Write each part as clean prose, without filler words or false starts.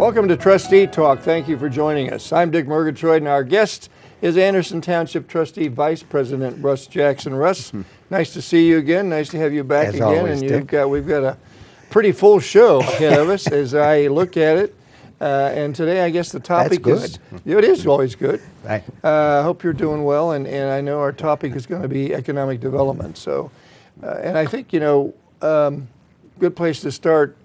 Welcome to Trustee Talk. Thank you for joining us. I'm Dick Murgatroyd, and our guest is Anderson Township Trustee Vice President Russ Jackson. Russ, nice to see you again. Nice to have you back again. Always, and we've got a pretty full show ahead of us as I look at it. And today, I guess the topic is it is always good. Right. I hope you're doing well, and I know our topic is going to be economic development. So, and I think good place to start.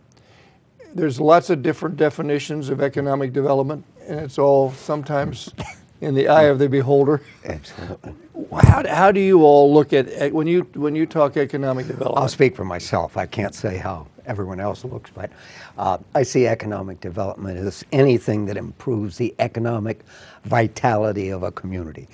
There's lots of different definitions of economic development, and it's all sometimes in the eye of the beholder. Absolutely. How do you all look at when you talk economic development? I'll speak for myself. I can't say how everyone else looks, but I see economic development as anything that improves the economic vitality of a community.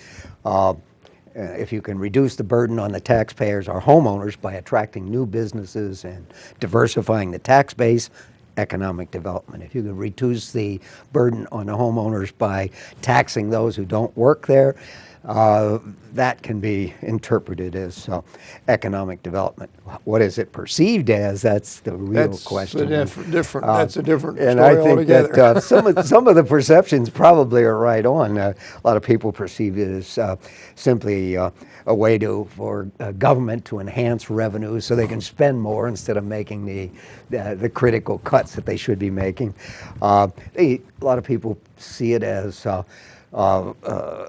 If you can reduce the burden on the taxpayers or homeowners by attracting new businesses and diversifying the tax base, economic development. If you can reduce the burden on the homeowners by taxing those who don't work there, that can be interpreted as economic development. What is it perceived as? That's the real question. That's a different story and I think altogether. that some of the perceptions probably are right on. A lot of people perceive it as simply a way for government to enhance revenue so they can spend more instead of making the critical cuts that they should be making. A lot of people see it as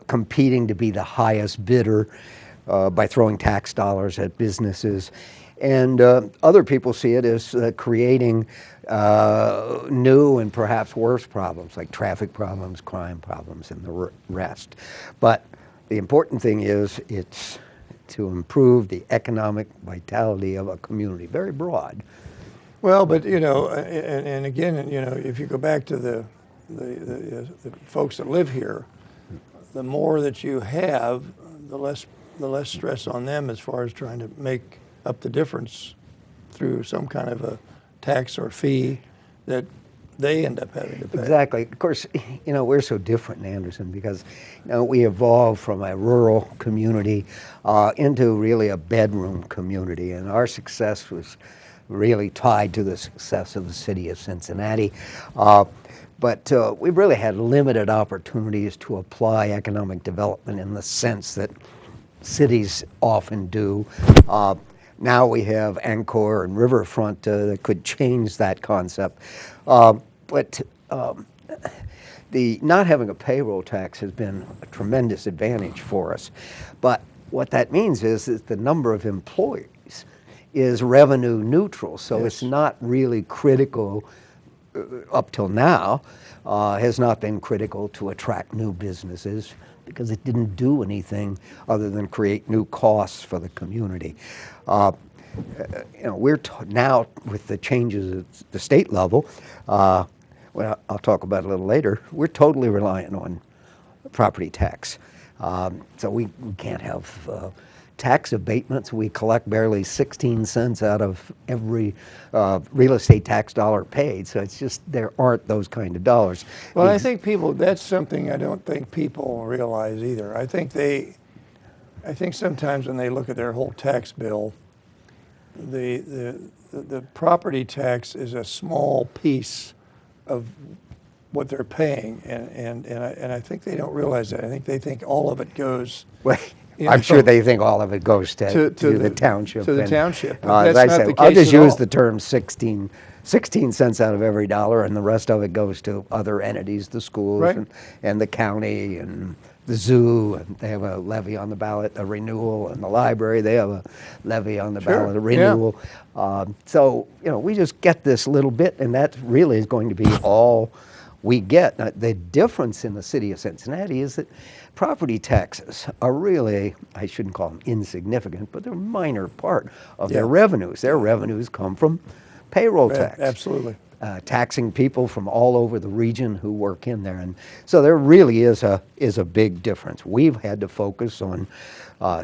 competing to be the highest bidder by throwing tax dollars at businesses. And other people see it as creating new and perhaps worse problems like traffic problems, crime problems, and the rest. But the important thing is it's to improve the economic vitality of a community, very broad. Well, but and again, if you go back to the folks that live here, the more that you have, the less stress on them as far as trying to make up the difference through some kind of a tax or fee that they end up having to pay. Exactly. Of course, we're so different in Anderson because we evolved from a rural community into really a bedroom community, and our success was really tied to the success of the city of Cincinnati. But we've really had limited opportunities to apply economic development in the sense that cities often do. Now we have Encore and Riverfront that could change that concept. But the not having a payroll tax has been a tremendous advantage for us. But what that means is the number of employees is revenue neutral, so Yes. it's not really critical up till now, has not been critical to attract new businesses because it didn't do anything other than create new costs for the community. We're now with the changes at the state level, well, I'll talk about it a little later, we're totally reliant on property tax. So we can't have tax abatements. We collect barely 16 cents out of every real estate tax dollar paid. So it's just, there aren't those kind of dollars. Well, I think that's something I don't think people realize either. I think sometimes when they look at their whole tax bill, the property tax is a small piece of what they're paying, and I think they don't realize that. I think they think all of it goes. Well, I'm sure they think all of it goes to the township. To the township. As I said, I'll just use the term 16 cents out of every dollar, and the rest of it goes to other entities, the schools, right, and the county and the zoo, and they have a levy on the ballot, a renewal, and the library, they have a levy on the ballot, a renewal. Yeah. So, we just get this little bit, and that really is going to be all we get. Now, the difference in the city of Cincinnati is that property taxes are really, I shouldn't call them insignificant, but they're a minor part of their revenues. Their revenues come from payroll tax. Absolutely. Taxing people from all over the region who work in there. And so there really is a big difference. We've had to focus on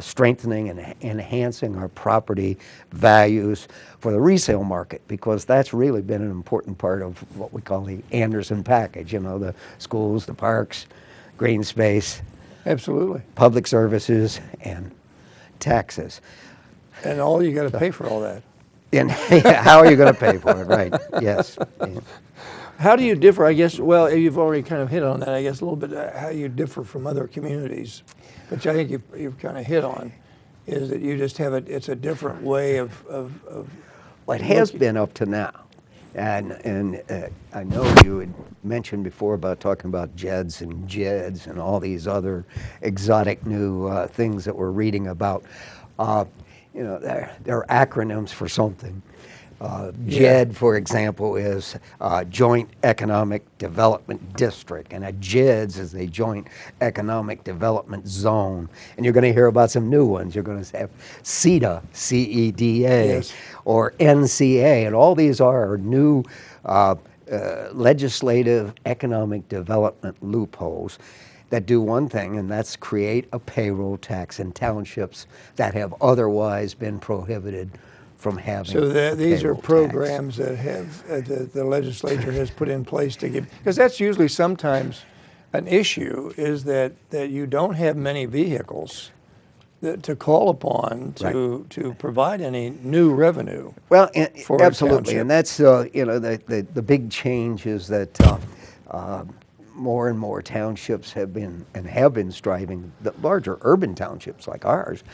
strengthening and enhancing our property values for the resale market, because that's really been an important part of what we call the Anderson package, the schools, the parks, green space. Absolutely. Public services and taxes. And all you got to pay for all that. And how are you going to pay for it? Right. Yes. Yeah. How do you differ? I guess, well, you've already kind of hit on that, I guess, a little bit, how you differ from other communities, which I think you've kind of hit on, is that you just have it's a different way of Well, it has been up to now. And I know you had mentioned before about talking about JEDs and JEDs and all these other exotic new things that we're reading about. You know, they're acronyms for something. JED, for example, is Joint Economic Development District, and a JEDS is a Joint Economic Development Zone. And you're going to hear about some new ones. You're going to have CEDA, C-E-D-A, Yes. or NCA, and all these are new legislative economic development loopholes that do one thing, and that's create a payroll tax in townships that have otherwise been prohibited from having. So these are payroll programs that have the legislature has put in place to give, because that's usually sometimes an issue, is that you don't have many vehicles to call upon to provide any new revenue. Well, for a absolutely, township. and that's you know, the big change is that more and more townships have been striving, the larger urban townships like ours.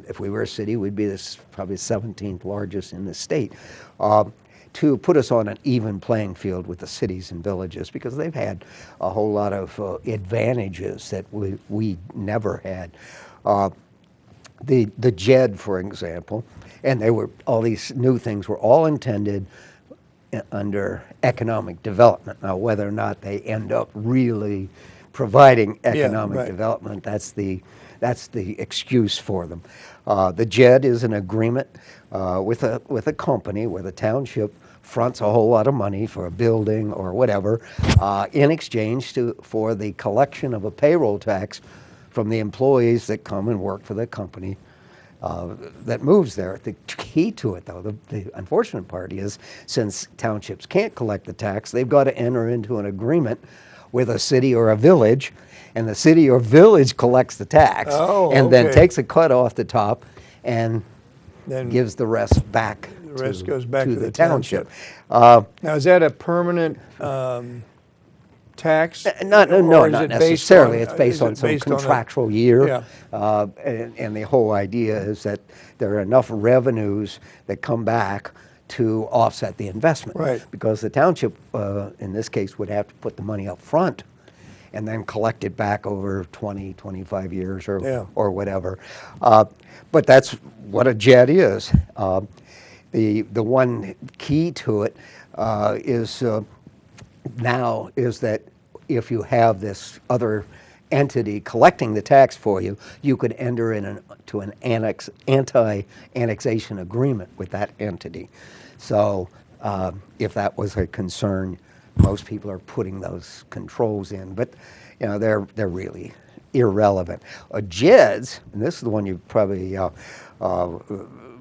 If we were a city, we'd be probably 17th largest in the state. To put us on an even playing field with the cities and villages, because they've had a whole lot of advantages that we never had. The JED, for example, and all these new things were all intended under economic development. Now, whether or not they end up really providing economic development, that's the excuse for them. The JED is an agreement with a company where the township fronts a whole lot of money for a building or whatever in exchange for the collection of a payroll tax from the employees that come and work for the company that moves there. The key to it, though, the unfortunate part is, since townships can't collect the tax, they've got to enter into an agreement with a city or a village, and the city or village collects the tax and then takes a cut off the top and then gives the rest back. The rest goes back to the township. Now, is that a permanent tax? No, not necessarily. It's based on some based on contractual year. Yeah. And the whole idea is that there are enough revenues that come back to offset the investment. Right. Because the township, in this case, would have to put the money up front and then collect it back over 20, 25 years or whatever. But that's what a JED is. The one key to it is that if you have this other entity collecting the tax for you, you could enter into an anti-annexation agreement with that entity. So if that was a concern, most people are putting those controls in, but you know, they're really irrelevant. JEDs, and this is the one you've probably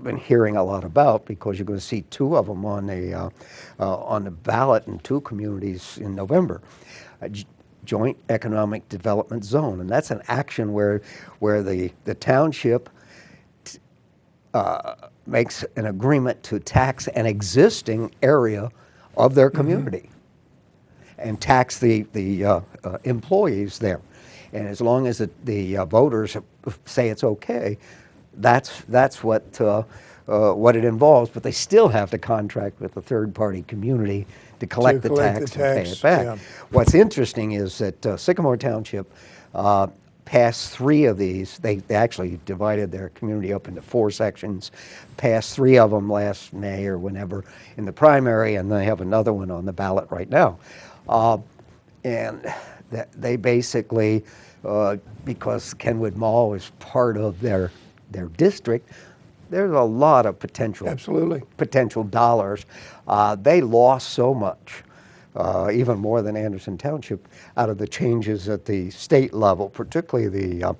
been hearing a lot about, because you're going to see two of them on the ballot in two communities in November. Joint Economic Development Zone, and that's an action where the township makes an agreement to tax an existing area of their community and tax the employees there. And as long as the voters say it's okay, that's what it involves. But they still have to contract with the third-party community to collect the tax and pay it back. Yeah. What's interesting is that Sycamore Township passed three of these. They actually divided their community up into 4 sections, passed 3 of them last May or whenever in the primary, and they have another one on the ballot right now. And they basically, because Kenwood Mall is part of their district, there's a lot of potential dollars. They lost so much, even more than Anderson Township, out of the changes at the state level, particularly the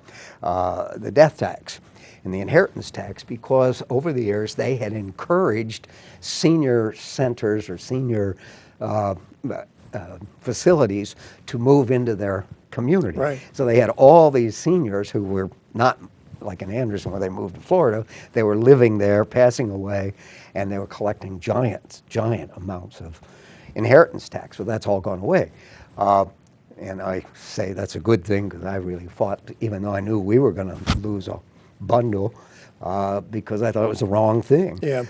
death tax and the inheritance tax, because over the years they had encouraged senior centers or senior facilities to move into their community. Right. So they had all these seniors who were not like in Anderson where they moved to Florida. They were living there, passing away, and they were collecting giant amounts of inheritance tax. Well, that's all gone away. And I say that's a good thing because I really fought, even though I knew we were going to lose a bundle, because I thought it was the wrong thing. Yeah.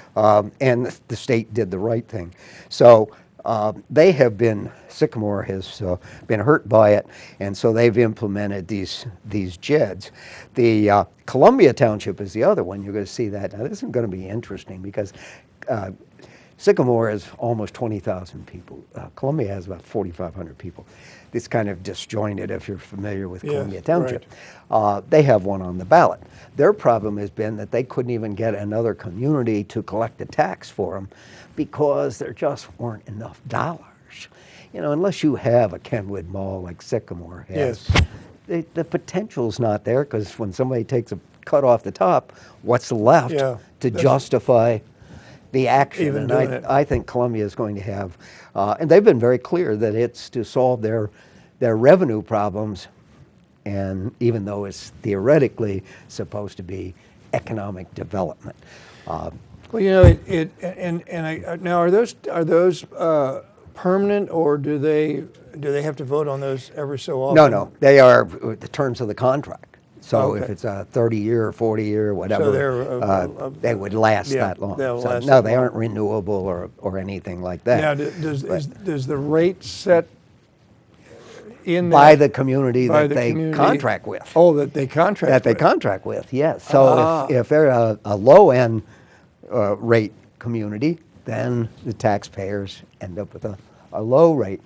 And the state did the right thing. So they have been, Sycamore has been hurt by it, and so they've implemented these JEDs. The Columbia Township is the other one. You're going to see that. Now, this is going to be interesting because Sycamore is almost 20,000 people. Columbia has about 4,500 people. It's kind of disjointed if you're familiar with Columbia Township. Right. They have one on the ballot. Their problem has been that they couldn't even get another community to collect the tax for them because there just weren't enough dollars. You know, unless you have a Kenwood Mall like Sycamore has, the potential's not there, because when somebody takes a cut off the top, what's left to justify the action? And I think Columbia is going to have, and they've been very clear that it's to solve their revenue problems, and even though it's theoretically supposed to be economic development. Well, you know, now are those permanent, or do they have to vote on those every so often? No, they are the terms of the contract. So if it's a 30-year or 40-year or whatever, so they would last that long. So no, they aren't renewable or anything like that. Now, does the rate set in by the community that they contract with? Oh, that they contract with. That they contract with, yes. So if they're a low-end rate community, then the taxpayers end up with a low rate.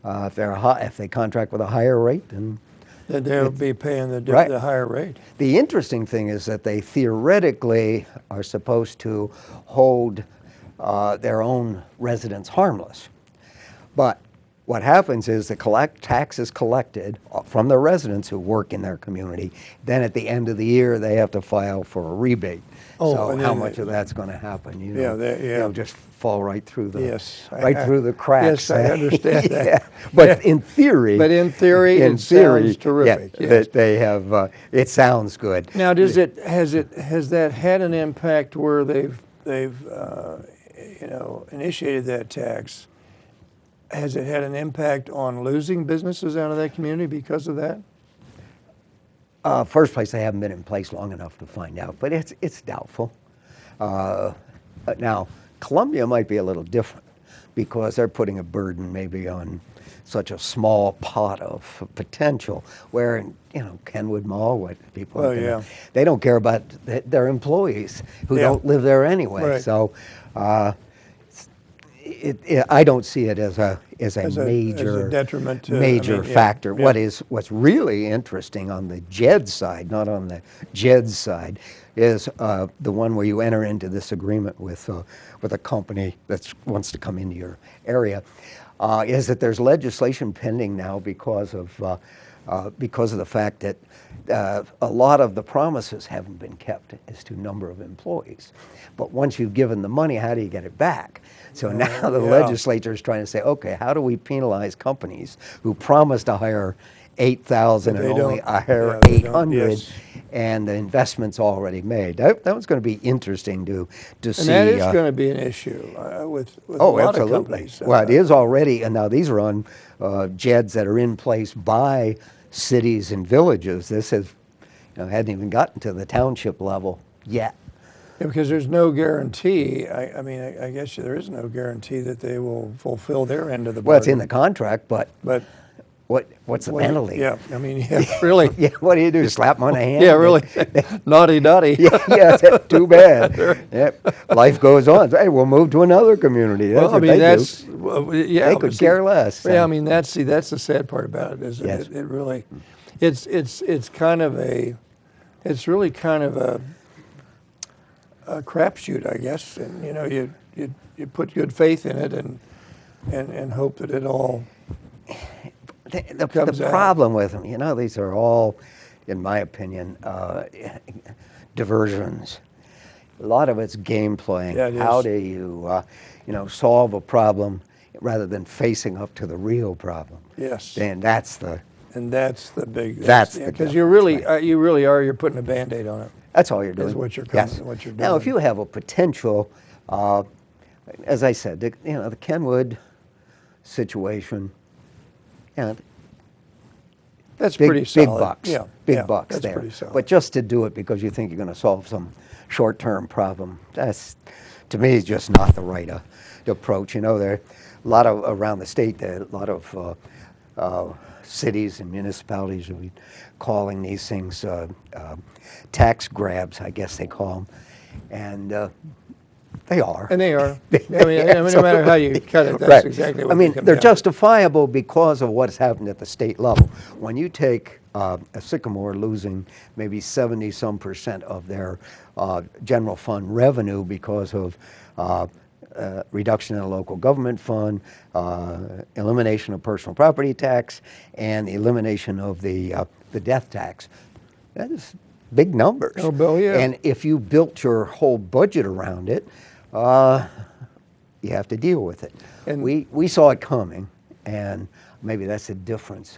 If they contract with a higher rate, then they'll be paying the higher rate. The interesting thing is that they theoretically are supposed to hold their own residents harmless. But what happens is the tax is collected from the residents who work in their community. Then at the end of the year, they have to file for a rebate. So how much of that's going to happen? You know, they'll just fall right through the through the cracks. Yes, I understand that. But in theory, it sounds terrific. That they have. It sounds good. Now, has that had an impact where they've initiated that tax? Has it had an impact on losing businesses out of that community because of that? First place, they haven't been in place long enough to find out, but it's doubtful. Now, Columbia might be a little different because they're putting a burden maybe on such a small pot of potential, where in Kenwood Mall, what people they don't care about their employees who don't live there anyway. Right. So I don't see it as a major detriment to, major factor. What's really interesting on the JED side, not on the JED side, is the one where you enter into this agreement with a company that wants to come into your area. Is that there's legislation pending now because of the fact that a lot of the promises haven't been kept as to number of employees. But once you've given the money, how do you get it back? So now the legislature is trying to say, okay, how do we penalize companies who promise to hire 8,000 and only hire 800, and the investment's already made? That was going to be interesting to see. And that is going to be an issue with a lot of companies. Well, it is already, and now these are on JEDs that are in place by cities and villages. This hadn't even gotten to the township level yet. Yeah, because there's no guarantee. I guess there is no guarantee that they will fulfill their end of the bargain. Well, it's in the contract, but what's the penalty? Yeah, really. What do you do? Slap them on the hand? Yeah, really. Naughty. Too bad. Life goes on. Hey, we'll move to another community. That's they could care less. Yeah, that's the sad part about it, isn't it? It really, it's really kind of a crapshoot, I guess. And you put good faith in it and hope that it all. The problem with them, these are all, in my opinion, diversions. A lot of it's game playing. Yeah, how do you, solve a problem rather than facing up to the real problem? Yes. And that's the big. Because you're putting a Band-Aid on it. That's all you're doing. That's what you're doing. Now, if you have a potential, as I said, the Kenwood situation. And That's big, pretty solid. big bucks. Yeah, Big yeah, bucks that's there. pretty solid. But just to do it because you think you're going to solve some short-term problem, that's, to me, is just not the right approach. You know, there are a lot of, around the state, there are a lot of cities and municipalities will be calling these things tax grabs, I guess they call them. And they are. And they are. I mean, no matter how you cut it, that's right. exactly what I mean, they come they're down to. justifiable because of what's happened at the state level. When you take a Sycamore losing maybe 70-some% of their general fund revenue because of reduction in the local government fund, elimination of personal property tax, and the elimination of the death tax, that is big numbers. Oh, Bill, yeah. And if you built your whole budget around it, you have to deal with it. And we saw it coming, and maybe that's the difference,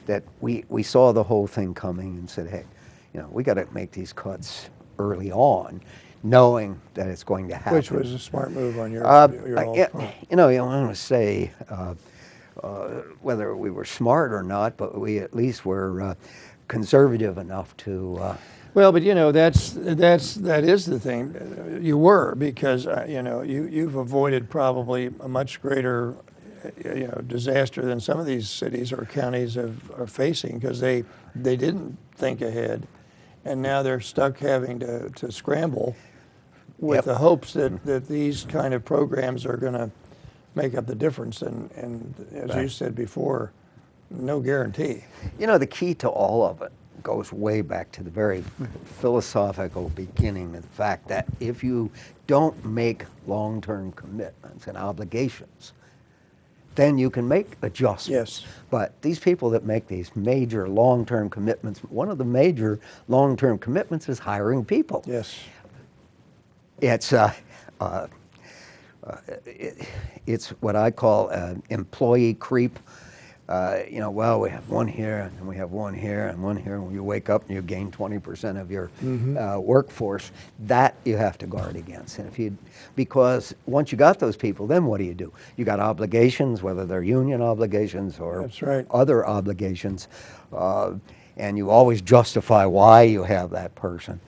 that we saw the whole thing coming and said, hey, you know, we got to make these cuts early on, knowing that it's going to happen. which was a smart move on your Yeah, part. you know, you want to say whether we were smart or not, but we at least were conservative enough to. Well, but you know, that is the thing. You were, because you know, you've avoided probably a much greater disaster than some of these cities or counties are facing, because they didn't think ahead, and now they're stuck having to scramble with Yep. the hopes that these kind of programs are going to make up the difference. And as you Right. said before, no guarantee. You know, the key to all of it goes way back to the very philosophical beginning of the fact that if you don't make long-term commitments and obligations, then you can make adjustments. Yes. But these people that make these major long-term commitments, one of the major long-term commitments is hiring people. Yes. It's what I call employee creep. You know, well, we have one here, and we have one here, and one here, and when you wake up and you gain 20% of your workforce, that you have to guard against. And because once you got those people, then what do? You got obligations, whether they're union obligations or That's right. other obligations, and you always justify why you have that person.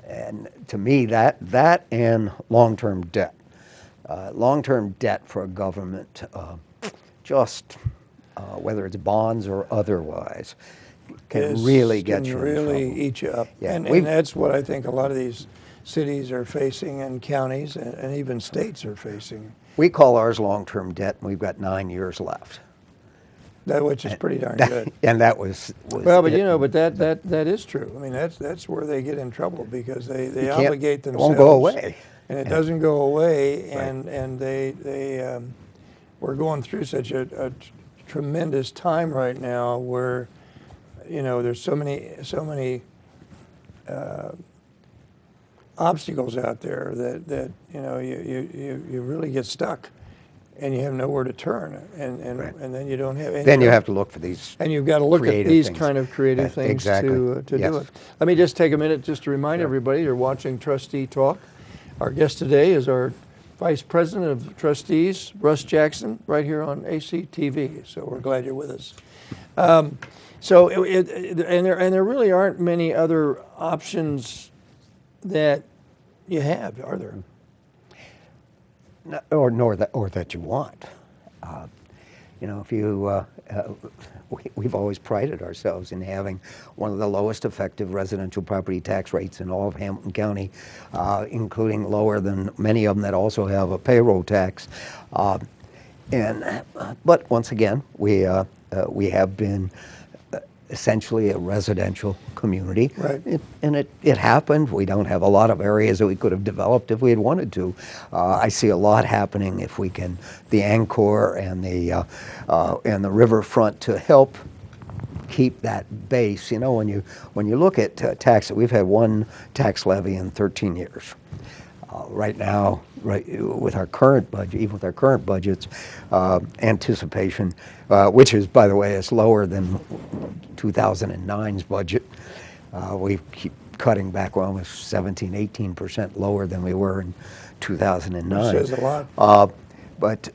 And to me, that and long-term debt. Long-term debt for a government, whether it's bonds or otherwise, can really get you in really trouble. eat you up. Yeah, And that's what I think a lot of these cities are facing, and counties, and even states are facing. We call ours long-term debt, and we've got 9 years left. That, which is pretty darn good. And that was Well, but it. you know, but that is true. I mean, that's where they get in trouble, because they can't- obligate it themselves. won't go away. And it doesn't go away, Right. and we're going through such a tremendous time right now where, you know, there's so many obstacles out there that you know, you really get stuck, and you have nowhere to turn, and Right. and then you don't have any. Then you have to look for these. And you've got to look at creative these things. kind of creative things Exactly. to Yes. do it. Let me just take a minute just to remind everybody, you're watching Trustee Talk. Our guest today is our Vice President of Trustees, Russ Jackson, right here on ACTV. So we're glad you're with us. And there really aren't many other options that you have, are there? Or that you want. You know, if you, we've always prided ourselves in having one of the lowest effective residential property tax rates in all of Hamilton County, including lower than many of them that also have a payroll tax. But once again, we have been essentially a residential community. Right. It happened. We don't have a lot of areas that we could have developed if we had wanted to. I see a lot happening if we can, the Angkor and the riverfront, to help keep that base. You know, when you look at tax, we've had one tax levy in 13 years. Right now, with our current budget, even with our current budget's anticipation, which is, by the way, is lower than 2009's budget. We keep cutting back. We're almost 17, 18% lower than we were in 2009. Which says a lot. But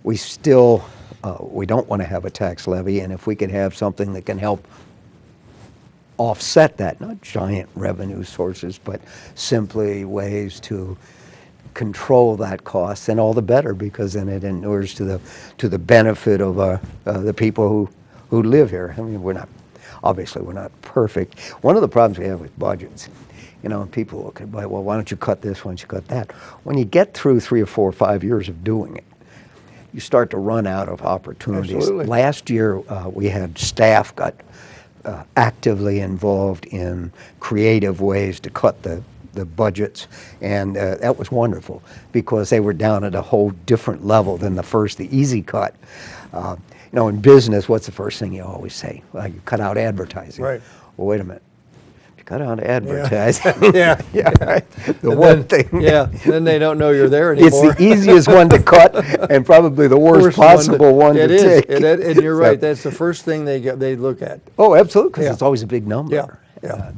we still we don't want to have a tax levy, and if we could have something that can help offset that, not giant revenue sources, but simply ways to control that cost, then all the better, because then it inures to the benefit of the people who live here. I mean, we're not perfect. One of the problems we have with budgets, people look at, well, why don't you cut this, why don't you cut that? When you get through 3 or 4 or 5 years of doing it, you start to run out of opportunities. Absolutely. Last year, we had staff got actively involved in creative ways to cut the budgets, and that was wonderful, because they were down at a whole different level than the easy cut. In business, what's the first thing you always say? Well, you cut out advertising. Right. Well, wait a minute. You cut out advertising. Yeah. Yeah, right. The one thing. Yeah, then they don't know you're there It's anymore. the easiest one to cut, and probably the worst possible one to It is, take. and you're So- right. That's the first thing they look at. Oh, absolutely, because Yeah. it's always a big number. Yeah, yeah.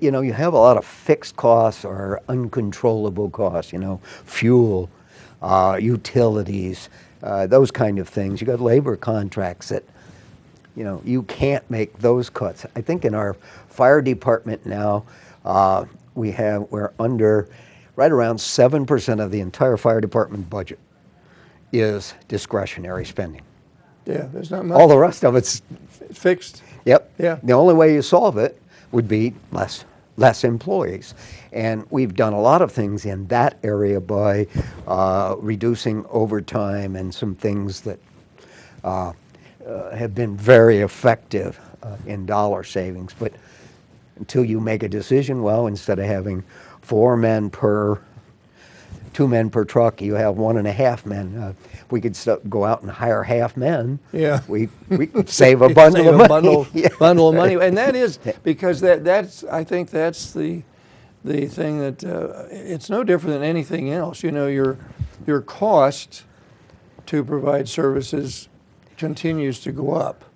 You have a lot of fixed costs or uncontrollable costs, fuel, utilities, those kind of things. You got labor contracts that, you can't make those cuts. I think in our fire department now, we're under right around 7% of the entire fire department budget is discretionary spending. Yeah, there's not much. All the rest of it's Fixed. Yep. Yeah. The only way you solve it would be less employees. And we've done a lot of things in that area by reducing overtime and some things that have been very effective in dollar savings. But until you make a decision, well, instead of having 2 men per truck, you have 1.5 men. We could go out and hire half men. Yeah. We could save a bundle Save of a money. Yeah. bundle of money, and that is because I think that's the thing that it's no different than anything else. Your cost to provide services continues to go up,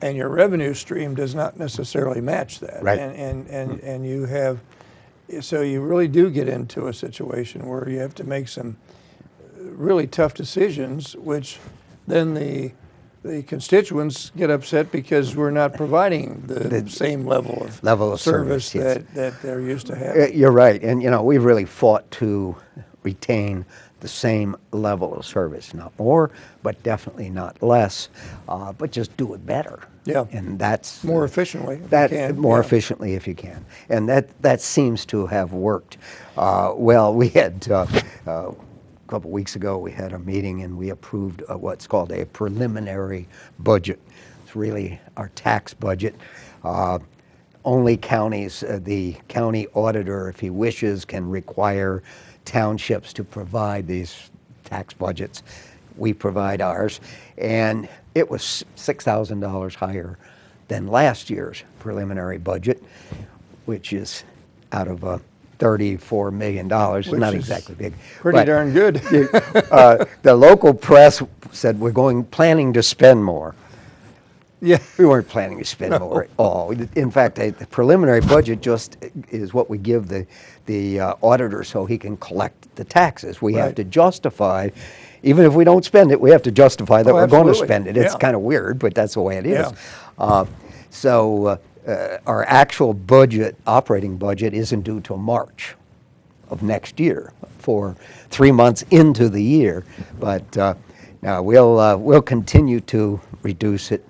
and your revenue stream does not necessarily match that. Right. And you have, so you really do get into a situation where you have to make some really tough decisions, which then the constituents get upset because we're not providing the same level of service yes. that they're used to having. You're right, and we've really fought to retain the same level of service, not more, but definitely not less, but just do it better. Yeah. And that's More efficiently. If you can. more Yeah. efficiently if you can, and that seems to have worked. Well, we had. A couple weeks ago, we had a meeting and we approved what's called a preliminary budget. It's really our tax budget. Only counties, the county auditor, if he wishes, can require townships to provide these tax budgets. We provide ours, and it was $6,000 higher than last year's preliminary budget, which is out of a $34 million, Which not is exactly big. Pretty but, darn good. the local press said we're planning to spend more. Yeah. We weren't planning to spend more at all. In fact, the preliminary budget just is what we give the auditor so he can collect the taxes. We have Right. to justify, even if we don't spend it, we have to justify that we're going to absolutely. spend it. It's Yeah. kind of weird, but that's the way it is. Yeah. Our actual budget, operating budget, isn't due till March of next year, for 3 months into the year. But now we'll continue to reduce it,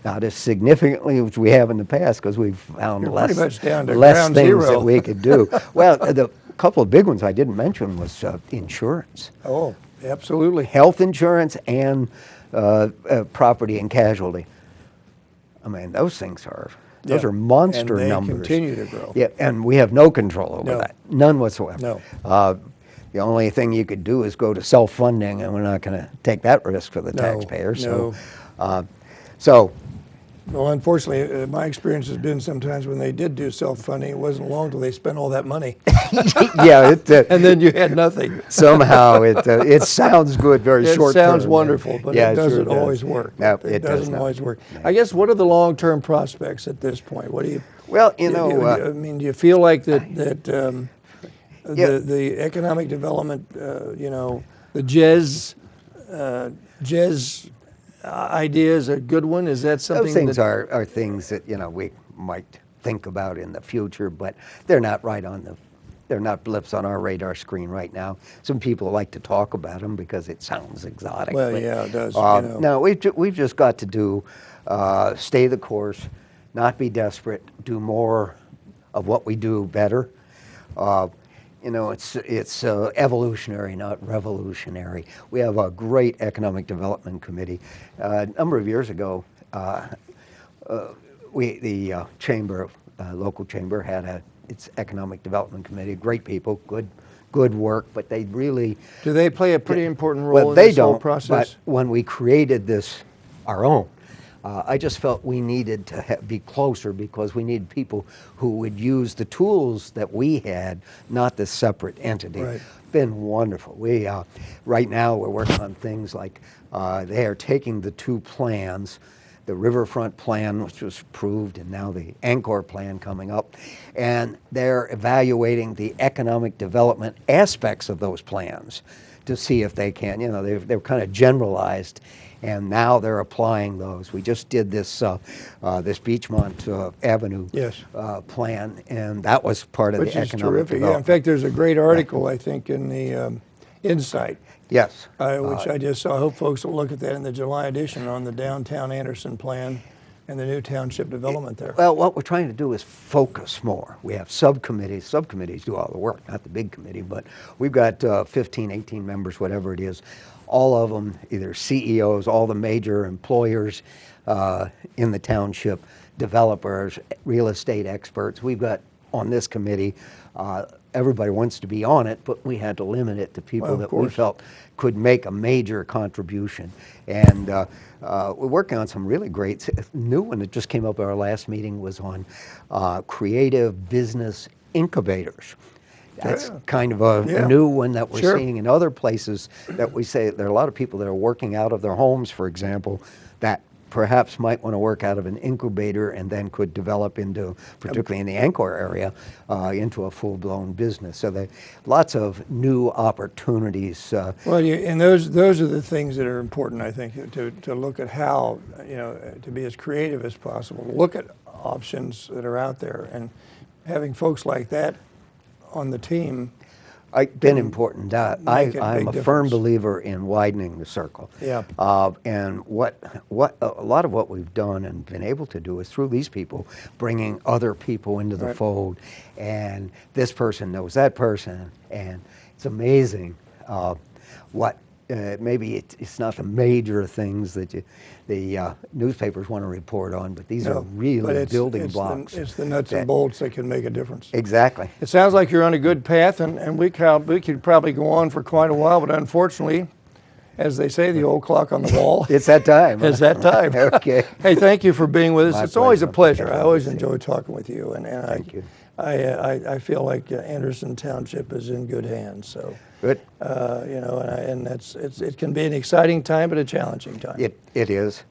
not as significantly as we have in the past, because we've found You're less pretty much down to less ground things zero. that we could do. Well, the couple of big ones I didn't mention was insurance, Oh, absolutely. health insurance, and property and casualty. I mean, those things those Yeah. are monster And they numbers. continue to grow. Yeah, and we have no control over No. that, none whatsoever. No. The only thing you could do is go to self-funding, and we're not going to take that risk for the No, taxpayer. no. So Well, unfortunately, my experience has been sometimes when they did do self-funding, it wasn't long till they spent all that money, yeah, and then you had nothing. somehow it sounds good very It short term. sounds wonderful, but Yeah, it sure doesn't does. always work. No, It it does doesn't not. always work. I guess, what are the long-term prospects at this point? What do you? Well, I mean, do you feel like that the economic development, you know, the jazz idea is a good one. Is that something? Those things are things that, you know, we might think about in the future, but they're not they're not blips on our radar screen right now. Some people like to talk about them because it sounds exotic. Well, but, yeah, it does. You know. No, we've just got to do, stay the course, not be desperate, do more of what we do better. You know, it's evolutionary, not revolutionary. We have a great economic development committee. A number of years ago, the chamber, local chamber, had its economic development committee. Great people, good work, but they really. Do they play a pretty important role in they this whole don't, process? But when we created this, our own, I just felt we needed to be closer because we needed people who would use the tools that we had, not this separate entity. Right. Been wonderful. We right now we're working on things like they are taking the two plans, the Riverfront plan, which was approved, and now the Angkor plan coming up, and they're evaluating the economic development aspects of those plans to see if they can. You know, they're kind of generalized. And now they're applying those. We just did this this Beachmont Avenue plan, and that was part of Which the is economic terrific. Yeah, in fact, there's a great article, I think, in the Insight. Yes. Which I just saw. I hope folks will look at that in the July edition on the downtown Anderson plan and the new township development there. Well, what we're trying to do is focus more. We have subcommittees. Subcommittees do all the work, not the big committee, but we've got 15, 18 members, whatever it is. All of them, either CEOs, all the major employers in the township, developers, real estate experts. We've got on this committee, everybody wants to be on it, but we had to limit it to people that we felt could make a major contribution. And we're working on some really great, new one that just came up at our last meeting was on creative business incubators. That's kind of a new one that we're seeing in other places that we say there are a lot of people that are working out of their homes, for example, that perhaps might want to work out of an incubator and then could develop into, particularly in the Angkor area, into a full-blown business. So there lots of new opportunities. Well, and those are the things that are important, I think, to look at how, you know, to be as creative as possible, look at options that are out there, and having folks like that on the team. Been important. I'm a firm believer in widening the circle. Yeah. And what a lot of what we've done and been able to do is through these people, bringing other people into the fold, and this person knows that person, and it's amazing what. Maybe it's not the major things that the newspapers want to report on, but these are really building blocks. It's the nuts and bolts that can make a difference. Exactly. It sounds like you're on a good path, and we could probably go on for quite a while, but unfortunately, as they say, the old clock on the wall. It's that time. It's that time. Okay. Hey, thank you for being with us. My it's always a pleasure. pleasure. I always enjoy talking with you, and Thank you. I feel like Anderson Township is in good hands. So. Good. You know, and it can be an exciting time, but a challenging time. It is,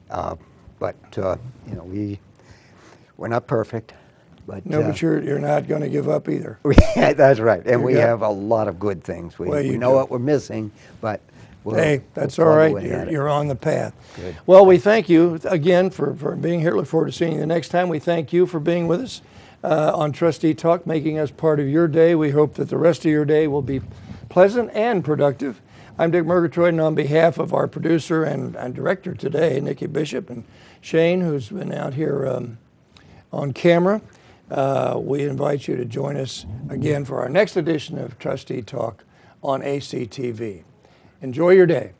but you know, we're not perfect, but no, but you're not going to give up either. That's right, and we have a lot of good things. We know what we're missing, but hey, that's all right. You're on the path. Good. Well, we thank you again for being here. Look forward to seeing you the next time. We thank you for being with us on Trustee Talk, making us part of your day. We hope that the rest of your day will be pleasant and productive. I'm Dick Murgatroyd, and on behalf of our producer and director today, Nikki Bishop, and Shane, who's been out here on camera, we invite you to join us again for our next edition of Trustee Talk on ACTV. Enjoy your day.